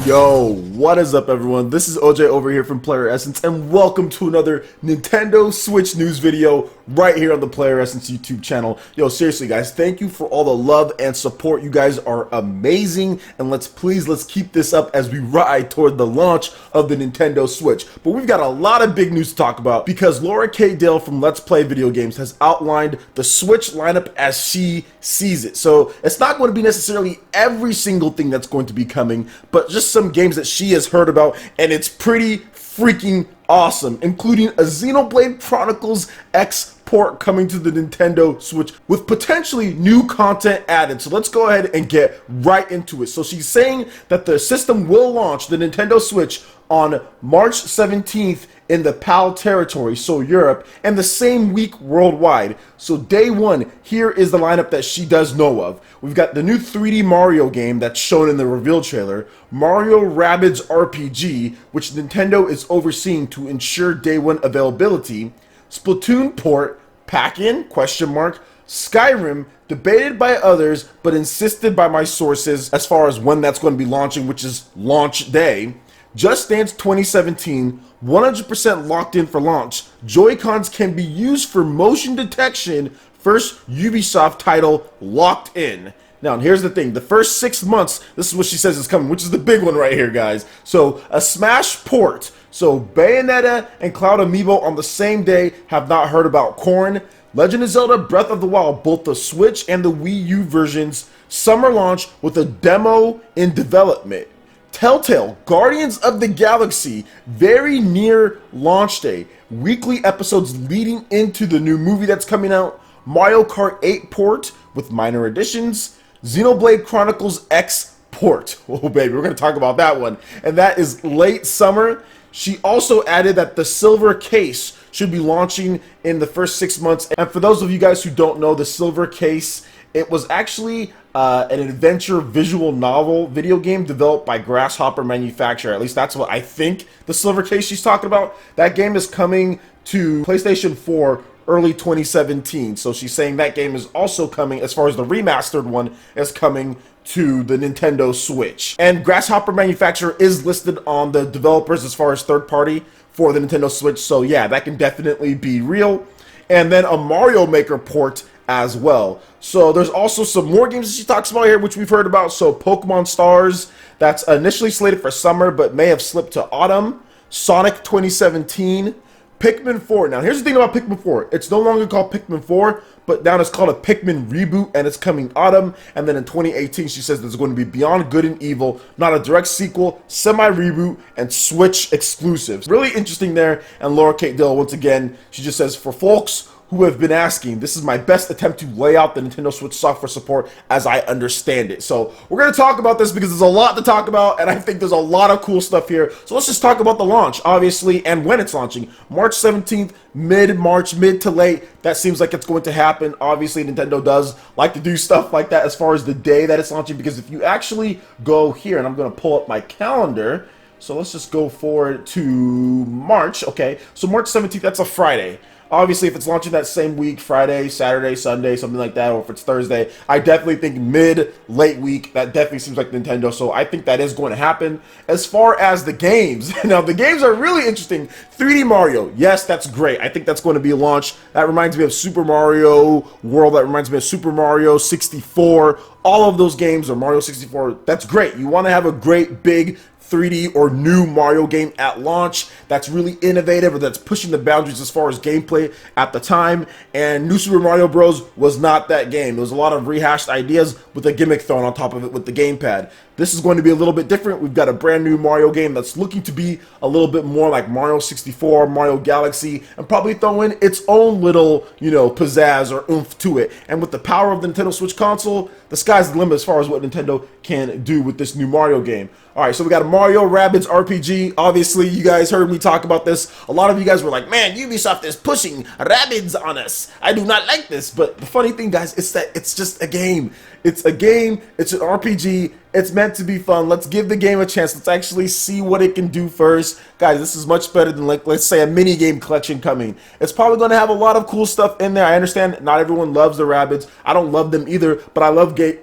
Yo, what is up everyone? This is OJ over here from PlayerEssence and welcome to another Nintendo Switch news video right here on the PlayerEssence YouTube channel. Yo, seriously guys, thank you for all the love and support. You guys are amazing and let's keep this up as we ride toward the launch of the Nintendo Switch. But we've got a lot of big news to talk about because Laura K. Dale from Let's Play Video Games has outlined the Switch lineup as she sees it. So it's not going to be necessarily every single thing that's going to be coming, but just some games that she has heard about, and it's pretty freaking awesome, including a Xenoblade Chronicles X port coming to the Nintendo Switch with potentially new content added. So let's go ahead and get right into it. So she's saying that the system will launch the Nintendo Switch on March 17th in the PAL territory, so Europe, and the same week worldwide. So day one, here is the lineup that she does know of. We've got the new 3D Mario game that's shown in the reveal trailer, Mario Rabbids RPG, which Nintendo is overseeing to ensure day one availability, Splatoon port, pack-in, Skyrim, debated by others, but insisted by my sources as far as when that's going to be launching, which is launch day, Just Dance 2017, 100% locked in for launch. Joy-Cons can be used for motion detection. First Ubisoft title locked in. Now, here's the thing. The first 6 months, this is what she says is coming, which is the big one right here, guys. So, a Smash port. So, Bayonetta and Cloud Amiibo on the same day. Have not heard about Corn. Legend of Zelda Breath of the Wild, both the Switch and the Wii U versions. Summer launch with a demo in development. Telltale, Guardians of the Galaxy, very near launch day. Weekly episodes leading into the new movie that's coming out. Mario Kart 8 port with minor additions. Xenoblade Chronicles X port. Oh baby, we're going to talk about that one. And that is late summer. She also added that the Silver Case should be launching in the first 6 months. And for those of you guys who don't know, the Silver Case, it was actually an adventure visual novel video game developed by Grasshopper Manufacturer. At least that's what I think the Silver Case she's talking about. That game is coming to PlayStation 4 early 2017. So she's saying that game is also coming, as far as the remastered one, is coming to the Nintendo Switch. And Grasshopper Manufacturer is listed on the developers as far as third party for the Nintendo Switch. So yeah, that can definitely be real. And then a Mario Maker port as well. So there's also some more games that she talks about here, which we've heard about. So Pokemon Stars, that's initially slated for summer, but may have slipped to autumn. Sonic 2017. Pikmin 4. Now here's the thing about Pikmin 4. It's no longer called Pikmin 4, but now it's called a Pikmin reboot, and it's coming autumn. And then in 2018, she says there's going to be Beyond Good and Evil, not a direct sequel, semi-reboot, and Switch exclusives. Really interesting there. And Laura Kate Dill, once again, she just says, for folks who have been asking, this is my best attempt to lay out the Nintendo Switch software support as I understand it. So we're going to talk about this because there's a lot to talk about, and I think there's a lot of cool stuff here. So let's just talk about the launch, obviously, and when it's launching. March 17th, mid-March, mid to late. That seems like it's going to happen. Obviously, Nintendo does like to do stuff like that as far as the day that it's launching, because if you actually go here, and I'm going to pull up my calendar, so let's just go forward to March. Okay, so March 17th, that's a Friday. Obviously, if it's launching that same week, Friday, Saturday, Sunday, something like that, or if it's Thursday, I definitely think mid-late week, that definitely seems like Nintendo, so I think that is going to happen. As far as the games, now the games are really interesting. 3D Mario, yes, that's great. I think that's going to be a launch. That reminds me of Super Mario World, that reminds me of Super Mario 64. All of those games, or Mario 64, that's great. You want to have a great, big 3D or new Mario game at launch that's really innovative or that's pushing the boundaries as far as gameplay at the time. And New Super Mario Bros. Was not that game. There was a lot of rehashed ideas with a gimmick thrown on top of it with the gamepad. This is going to be a little bit different. We've got a brand new Mario game that's looking to be a little bit more like Mario 64, Mario Galaxy, and probably throw in its own little, pizzazz or oomph to it. And with the power of the Nintendo Switch console, the sky's the limit as far as what Nintendo can do with this new Mario game. Alright, so we got a Mario Rabbids RPG. Obviously, you guys heard me talk about this. A lot of you guys were like, man, Ubisoft is pushing Rabbids on us. I do not like this. But the funny thing, guys, is that it's just a game. It's a game. It's an RPG. It's meant to be fun. Let's give the game a chance. Let's actually see what it can do first. Guys, this is much better than, like, let's say a mini game collection coming. It's probably going to have a lot of cool stuff in there. I understand not everyone loves the Rabbids. I don't love them either, but I love great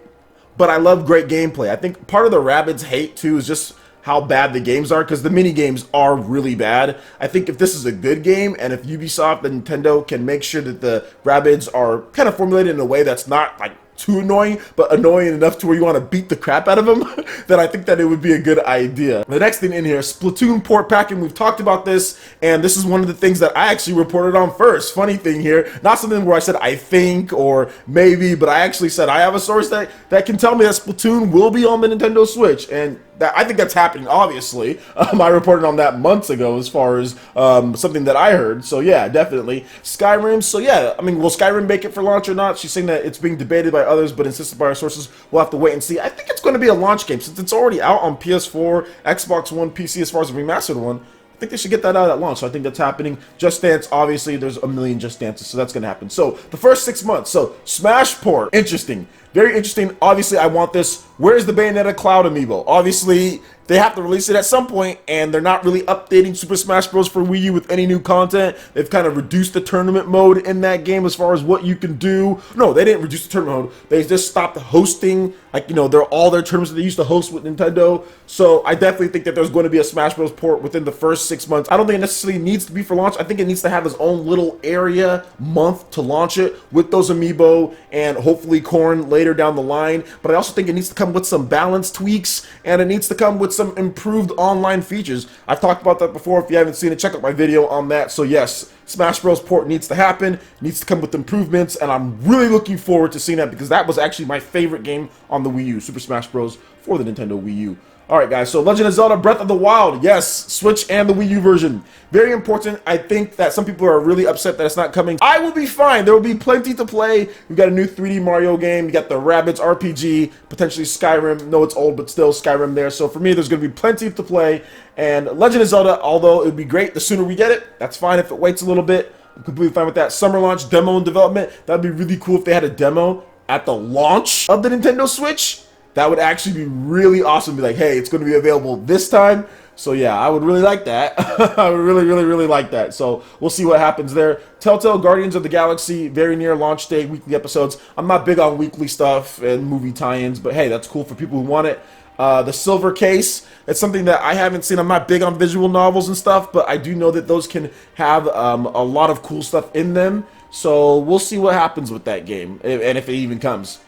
gameplay. I think part of the Rabbids hate too is just how bad the games are, because the mini games are really bad. I think if this is a good game, and if Ubisoft and Nintendo can make sure that the Rabbids are kind of formulated in a way that's not like too annoying, but annoying enough to where you want to beat the crap out of them, then I think that it would be a good idea. The next thing in here, Splatoon port packing. We've talked about this, and this is one of the things that I actually reported on first. Funny thing here, not something where I said I think or maybe, but I actually said I have a source that can tell me that Splatoon will be on the Nintendo Switch, and I think that's happening, obviously. I reported on that months ago as far as something that I heard. So, yeah, definitely. Skyrim, so yeah, I mean, will Skyrim make it for launch or not? She's saying that it's being debated by others, but insisted by our sources. We'll have to wait and see. I think it's going to be a launch game. Since it's already out on PS4, Xbox One, PC as far as the remastered one, I think they should get that out at launch. So I think that's happening. Just Dance, obviously, there's a million Just Dances, so that's going to happen. So, the first 6 months. So, Smash port. Interesting. Very interesting. Obviously, I want this. Where's the Bayonetta Cloud amiibo? Obviously, they have to release it at some point, and they're not really updating Super Smash Bros. For Wii U with any new content. They've kind of reduced the tournament mode in that game as far as what you can do. No, they didn't reduce the tournament mode. They just stopped hosting, like, you know, all their tournaments that they used to host with Nintendo. So I definitely think that there's going to be a Smash Bros. Port within the first 6 months. I don't think it necessarily needs to be for launch. I think it needs to have its own little area month to launch it with those amiibo and hopefully Corn later down the line. But I also think it needs to come with some balance tweaks, and it needs to come with some improved online features. I've talked about that before. If you haven't seen it, check out my video on that. So yes, Smash Bros. Port needs to happen, needs to come with improvements, and I'm really looking forward to seeing that, because that was actually my favorite game on the Wii U, Super Smash Bros. For the Nintendo Wii U. Alright guys, so Legend of Zelda Breath of the Wild, yes, Switch and the Wii U version. Very important. I think that some people are really upset that it's not coming. I will be fine. There will be plenty to play. We've got a new 3D Mario game. You got the Rabbids RPG, potentially Skyrim. No, it's old, but still Skyrim there. So for me, there's going to be plenty to play. And Legend of Zelda, although it would be great the sooner we get it, that's fine if it waits a little bit. I'm completely fine with that. Summer launch, demo and development. That would be really cool if they had a demo at the launch of the Nintendo Switch. That would actually be really awesome. Be like, hey, it's going to be available this time. So yeah, I would really like that. I would really like that. So we'll see what happens there. Telltale Guardians of the Galaxy, very near launch day, weekly episodes. I'm not big on weekly stuff and movie tie-ins, but hey, that's cool for people who want it. The Silver Case, it's something that I haven't seen. I'm not big on visual novels and stuff, but I do know that those can have a lot of cool stuff in them. So we'll see what happens with that game, and if it even comes.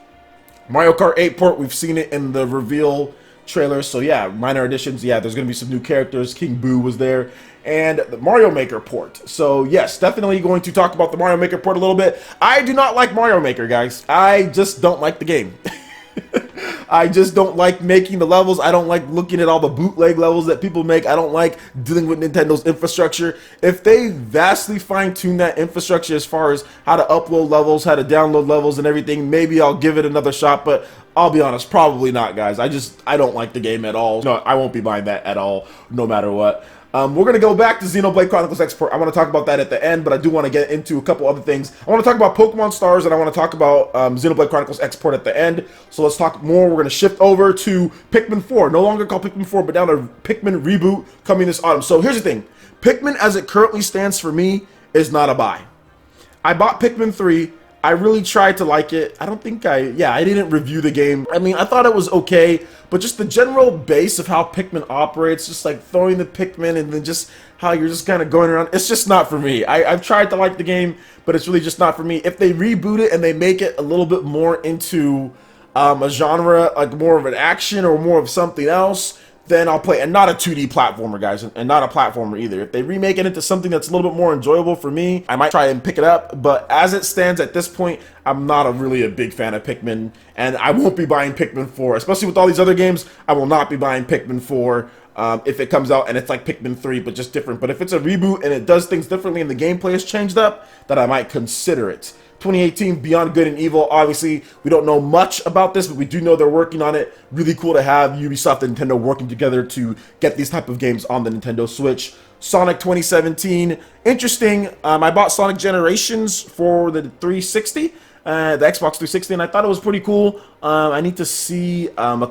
Mario Kart 8 port, we've seen it in the reveal trailer, so yeah, minor additions. Yeah, there's going to be some new characters. King Boo was there. And the Mario Maker port. So yes, definitely going to talk about the Mario Maker port a little bit. I do not like Mario Maker, guys. I just don't like the game. I just don't like making the levels. I don't like looking at all the bootleg levels that people make. I don't like dealing with Nintendo's infrastructure. If they vastly fine-tune that infrastructure as far as how to upload levels, how to download levels and everything, maybe I'll give it another shot, but I'll be honest, probably not, guys. I don't like the game at all. No, I won't be buying that at all, no matter what. We're going to go back to Xenoblade Chronicles X port. I want to talk about that at the end, but I do want to get into a couple other things. I want to talk about Pokemon Stars, and I want to talk about Xenoblade Chronicles X port at the end. So let's talk more. We're going to shift over to Pikmin 4. No longer called Pikmin 4, but now a Pikmin reboot coming this autumn. So here's the thing. Pikmin, as it currently stands for me, is not a buy. I bought Pikmin 3. I really tried to like it. I don't think I didn't review the game. I mean, I thought it was okay, but just the general base of how Pikmin operates, just like throwing the Pikmin and then just how you're just kind of going around, it's just not for me. I've tried to like the game, but it's really just not for me. If they reboot it and they make it a little bit more into a genre, like more of an action or more of something else, then I'll play. And not a 2D platformer, guys, and not a platformer either. If they remake it into something that's a little bit more enjoyable for me, I might try and pick it up. But as it stands at this point, I'm not really a big fan of Pikmin, and I won't be buying Pikmin 4. Especially with all these other games, I will not be buying Pikmin 4 if it comes out and it's like Pikmin 3, but just different. But if it's a reboot and it does things differently and the gameplay is changed up, then I might consider it. 2018, Beyond Good and Evil. Obviously, we don't know much about this, but we do know they're working on it. Really cool to have Ubisoft and Nintendo working together to get these type of games on the Nintendo Switch. Sonic 2017, interesting. I bought Sonic Generations for the 360, the Xbox 360, and I thought it was pretty cool. I need to see a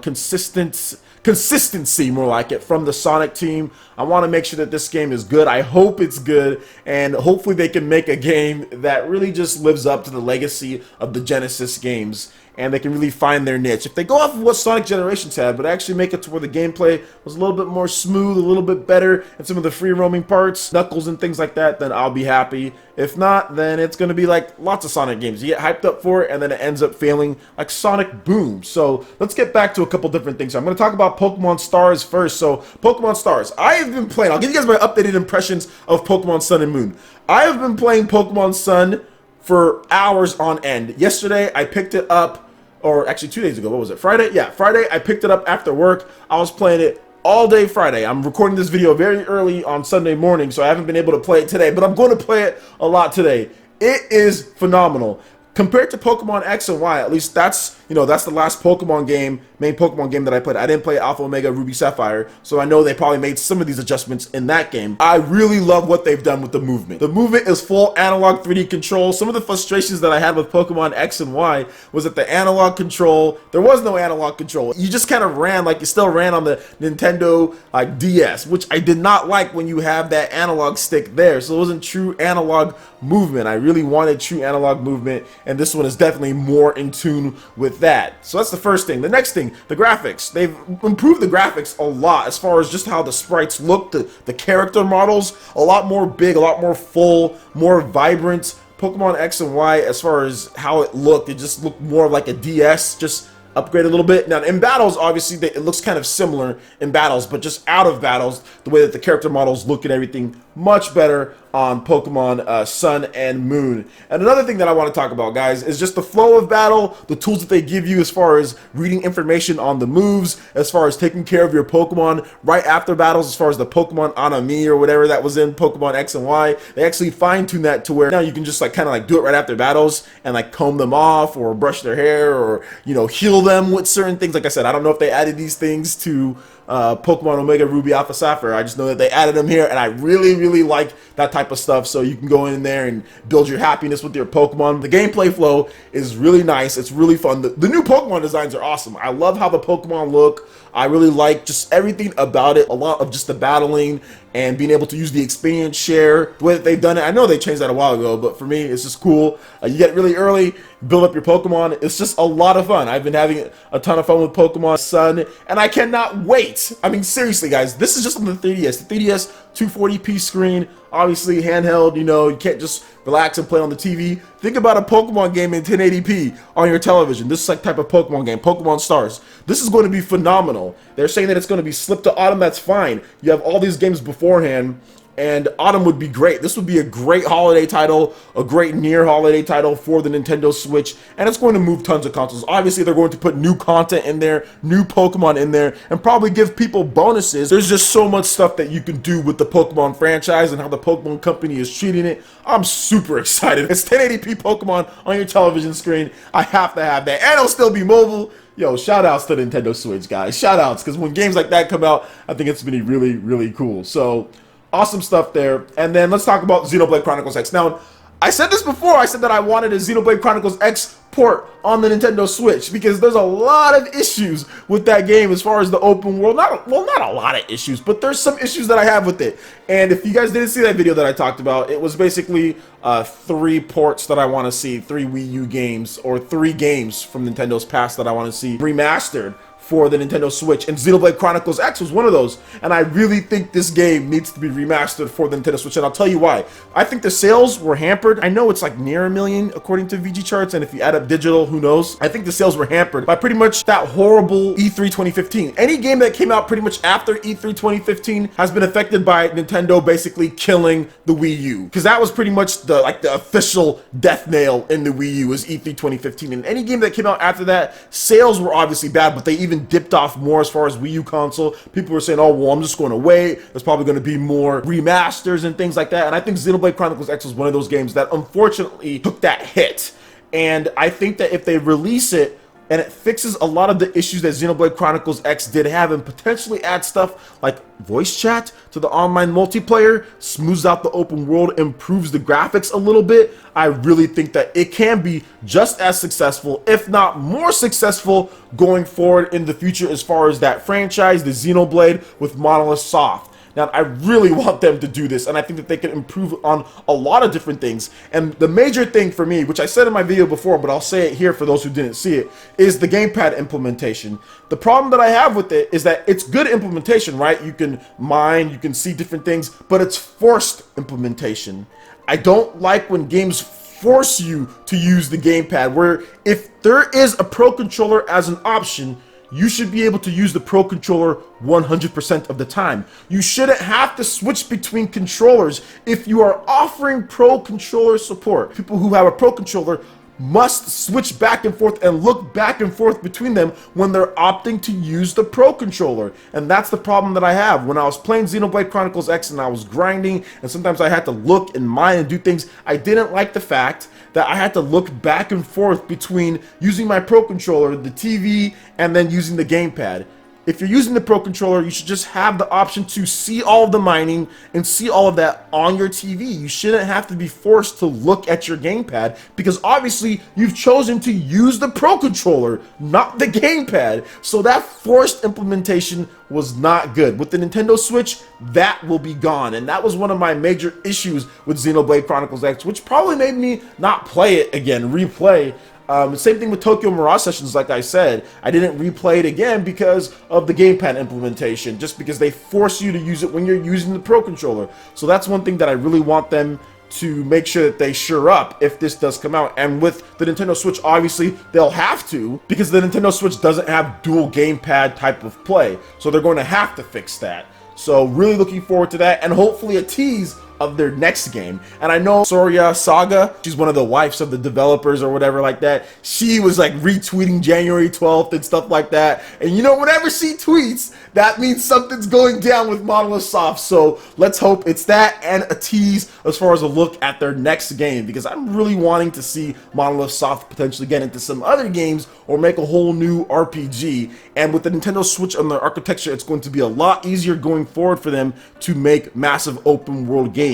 consistency, more like it, from the Sonic team. I want to make sure that this game is good. I hope it's good, and hopefully they can make a game that really just lives up to the legacy of the Genesis games. and they can really find their niche. If they go off of what Sonic Generations had, but actually make it to where the gameplay was a little bit more smooth, a little bit better, and some of the free roaming parts, Knuckles and things like that, then I'll be happy. If not, then it's going to be like lots of Sonic games. You get hyped up for it, and then it ends up failing like Sonic Boom. So let's get back to a couple different things. I'm going to talk about Pokemon Stars first. So Pokemon Stars, I have been playing, I'll give you guys my updated impressions of Pokemon Sun and Moon. I have been playing Pokemon Sun for hours on end. Yesterday, I picked it up, or actually 2 days ago, what was it, Friday? Yeah, Friday, I picked it up after work. I was playing it all day Friday. I'm recording this video very early on Sunday morning, so I haven't been able to play it today, but I'm going to play it a lot today. It is phenomenal. Compared to Pokemon X and Y, at least that's, you know, that's the last Pokemon game, main Pokemon game that I played. I didn't play Alpha, Omega, Ruby, Sapphire, so I know they probably made some of these adjustments in that game. I really love what they've done with the movement. The movement is full analog 3D control. Some of the frustrations that I had with Pokemon X and Y was that the analog control, there was no analog control. You just kind of ran like you still ran on the Nintendo DS, which I did not like when you have that analog stick there. So it wasn't true analog movement. I really wanted true analog movement, and this one is definitely more in tune with that. So that's the first thing. The next thing, the graphics. They've improved the graphics a lot as far as just how the sprites look, the character models, a lot more big, a lot more full, more vibrant. Pokemon X and Y, as far as how it looked, it just looked more like a DS, just upgrade a little bit. Now in battles, obviously it looks kind of similar in battles, but just out of battles, the way that the character models look and everything, much better on Pokemon Sun and Moon. And another thing that I want to talk about, guys, is just the flow of battle, the tools that they give you as far as reading information on the moves, as far as taking care of your Pokemon right after battles, as far as the Pokemon Anami or whatever that was in Pokemon X and Y. They actually fine-tune that to where now you can just like kind of like do it right after battles and like comb them off or brush their hair or, you know, heal them with certain things. Like I said, I don't know if they added these things to Pokemon Omega, Ruby, Alpha, Sapphire. I just know that they added them here, and I really like that type of stuff. So you can go in there and build your happiness with your Pokemon. The gameplay flow is really nice. It's really fun. The new Pokemon designs are awesome. I love how the Pokemon look. I really like just everything about it. A lot of just the battling and being able to use the experience share, the way that they've done it. I know they changed that a while ago, but for me, it's just cool. You get really early, build up your Pokemon. It's just a lot of fun. I've been having a ton of fun with Pokemon Sun, and I cannot wait. I mean, seriously, guys, this is just on the 3DS. The 3DS 240p screen, obviously handheld, you know, you can't just relax and play on the TV. Think about a Pokemon game in 1080p on your television. This is like type of Pokemon game, Pokemon Stars. This is going to be phenomenal. They're saying that it's going to be slipped to autumn. That's fine. You have all these games beforehand, and autumn would be great. This would be a great holiday title, a great near holiday title for the Nintendo Switch, and it's going to move tons of consoles. Obviously, they're going to put new content in there, new Pokemon in there, and probably give people bonuses. There's just so much stuff that you can do with the Pokemon franchise and how the Pokemon company is treating it. I'm super excited. It's 1080p Pokemon on your television screen. I have to have that, and it'll still be mobile. Yo, shout outs to Nintendo Switch, guys. Shout outs, because when games like that come out, I think it's been really cool. So awesome stuff there. And then let's talk about Xenoblade Chronicles X. Now, I said this before. I said that I wanted a Xenoblade Chronicles X port on the Nintendo Switch because there's a lot of issues with that game as far as the open world. Not a lot of issues, but there's some issues that I have with it. And if you guys didn't see that video that I talked about, it was basically 3 ports that I want to see, 3 Wii U games, or 3 games from Nintendo's past that I want to see remastered for the Nintendo Switch, and Xenoblade Chronicles X was one of those. And I really think this game needs to be remastered for the Nintendo Switch, and I'll tell you why. I think the sales were hampered. I know it's like near 1 million according to VG charts, and if you add up digital, who knows? I think the sales were hampered by pretty much that horrible E3 2015. Any game that came out pretty much after E3 2015 has been affected by Nintendo basically killing the Wii U, because that was pretty much the official death nail in the Wii U was E3 2015. And any game that came out after that, sales were obviously bad, but they even dipped off more as far as Wii U console. People were saying, oh, well, I'm just going to wait. There's probably going to be more remasters and things like that. And I think Xenoblade Chronicles X was one of those games that unfortunately took that hit. And I think that if they release it and it fixes a lot of the issues that Xenoblade Chronicles X did have and potentially add stuff like voice chat to the online multiplayer, smooths out the open world, improves the graphics a little bit, I really think that it can be just as successful, if not more successful, going forward in the future as far as that franchise, the Xenoblade with Monolith Soft. Now, I really want them to do this, and I think that they can improve on a lot of different things. And the major thing for me, which I said in my video before, but I'll say it here for those who didn't see it, is the gamepad implementation. The problem that I have with it is that it's good implementation, right? You can mine, you can see different things, but it's forced implementation. I don't like when games force you to use the gamepad, where if there is a Pro Controller as an option, you should be able to use the Pro Controller 100% of the time. You shouldn't have to switch between controllers if you are offering Pro Controller support. People who have a Pro Controller must switch back and forth and look back and forth between them when they're opting to use the Pro Controller. And that's the problem that I have. When I was playing Xenoblade Chronicles X and I was grinding, and sometimes I had to look and mine and do things, I didn't like the fact that I had to look back and forth between using my Pro Controller, the TV, and then using the gamepad. If you're using the Pro Controller, you should just have the option to see all of the mining and see all of that on your TV. You shouldn't have to be forced to look at your gamepad, because obviously you've chosen to use the Pro Controller, not the gamepad. So that forced implementation was not good. With the Nintendo Switch, that will be gone. And that was one of my major issues with Xenoblade Chronicles X, which probably made me not play it again, replay. Same thing with Tokyo Mirage Sessions, like I said. I didn't replay it again because of the gamepad implementation, just because they force you to use it when you're using the Pro Controller. So that's one thing that I really want them to make sure that they sure up if this does come out. And with the Nintendo Switch, obviously, they'll have to, because the Nintendo Switch doesn't have dual gamepad type of play. So they're going to have to fix that. So really looking forward to that, and hopefully a tease of their next game. And I know Soria Saga, she's one of the wives of the developers or whatever like that, she was like retweeting January 12th and stuff like that. And you know, whenever she tweets, that means something's going down with Monolith Soft. So let's hope it's that, and a tease as far as a look at their next game, because I'm really wanting to see Monolith Soft potentially get into some other games or make a whole new RPG. And with the Nintendo Switch on their architecture, it's going to be a lot easier going forward for them to make massive open world games,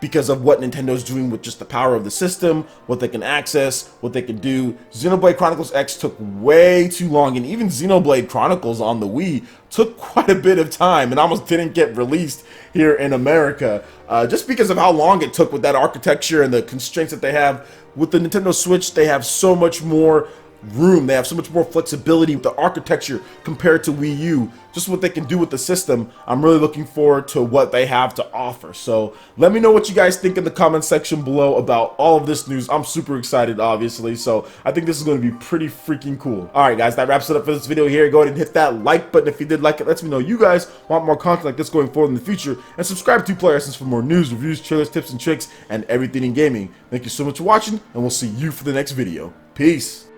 because of what Nintendo's doing with just the power of the system, what they can access, what they can do. Xenoblade Chronicles X took way too long, and even Xenoblade Chronicles on the Wii took quite a bit of time and almost didn't get released here in America, just because of how long it took with that architecture and the constraints that they have. With the Nintendo Switch, they have so much more room, they have so much more flexibility with the architecture compared to Wii U. Just what they can do with the system, I'm really looking forward to what they have to offer. So let me know what you guys think in the comment section below about all of this news. I'm super excited, obviously, so I think this is going to be pretty freaking cool. Alright guys, that wraps it up for this video here. Go ahead and hit that like button if you did like it. Lets me know you guys want more content like this going forward in the future, and subscribe to PlayerEssence for more news, reviews, trailers, tips, and tricks, and everything in gaming. Thank you so much for watching, and we'll see you for the next video. Peace!